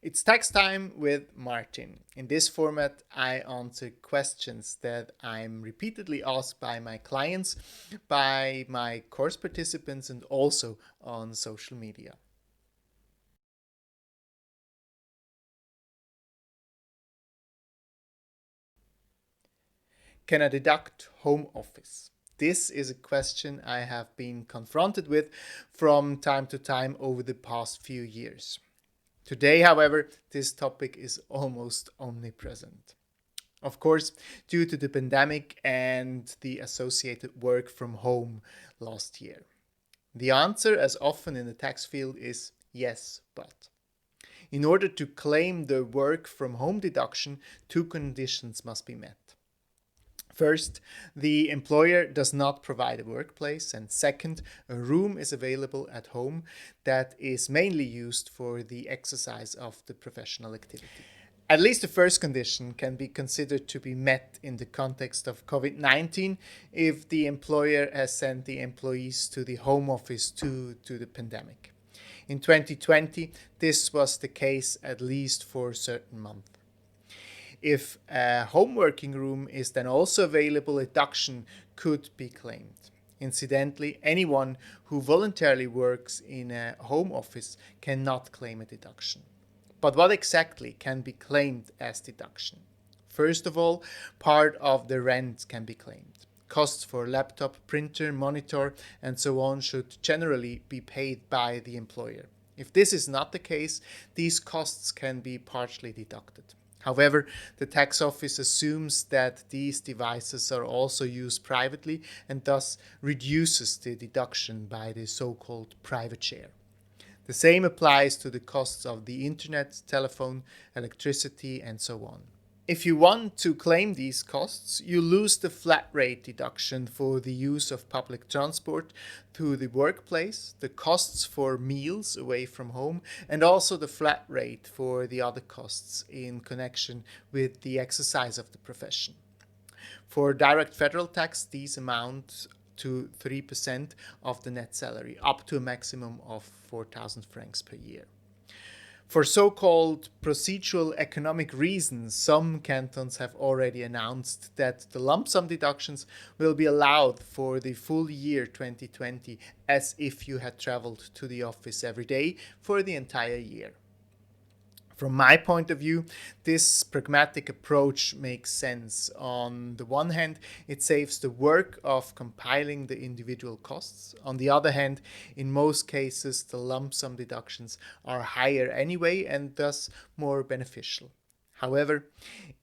It's tax time with Martin. In this format, I answer questions that I'm repeatedly asked by my clients, by my course participants, and also on social media. Can I deduct home office? This is a question I have been confronted with from time to time over the past few years. Today, however, this topic is almost omnipresent. Of course, due to the pandemic and the associated work from home last year. The answer, as often in the tax field, is yes, but. In order to claim the work from home deduction, two conditions must be met. First, the employer does not provide a workplace, and second, a room is available at home that is mainly used for the exercise of the professional activity. At least the first condition can be considered to be met in the context of COVID-19 if the employer has sent the employees to the home office due to the pandemic. In 2020, this was the case at least for a certain month. If a home working room is then also available, a deduction could be claimed. Incidentally, anyone who voluntarily works in a home office cannot claim a deduction. But what exactly can be claimed as deduction? First of all, part of the rent can be claimed. Costs for laptop, printer, monitor, and so on should generally be paid by the employer. If this is not the case, these costs can be partially deducted. However, the tax office assumes that these devices are also used privately and thus reduces the deduction by the so-called private share. The same applies to the costs of the internet, telephone, electricity, and so on. If you want to claim these costs, you lose the flat rate deduction for the use of public transport to the workplace, the costs for meals away from home, and also the flat rate for the other costs in connection with the exercise of the profession. For direct federal tax, these amount to 3% of the net salary, up to a maximum of 4,000 francs per year. For so-called procedural economic reasons, some cantons have already announced that the lump sum deductions will be allowed for the full year 2020 as if you had traveled to the office every day for the entire year. From my point of view, this pragmatic approach makes sense. On the one hand, it saves the work of compiling the individual costs. On the other hand, in most cases, the lump sum deductions are higher anyway and thus more beneficial. However,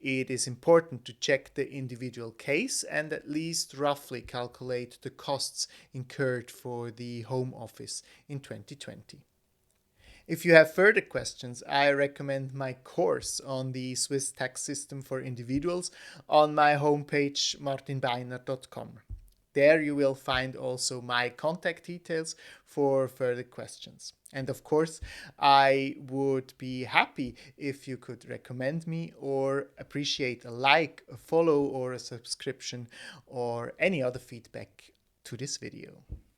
it is important to check the individual case and at least roughly calculate the costs incurred for the home office in 2020. If you have further questions, I recommend my course on the Swiss tax system for individuals on my homepage martinbeiner.com. There you will find also my contact details for further questions. And of course, I would be happy if you could recommend me or appreciate a like, a follow, or a subscription or any other feedback to this video.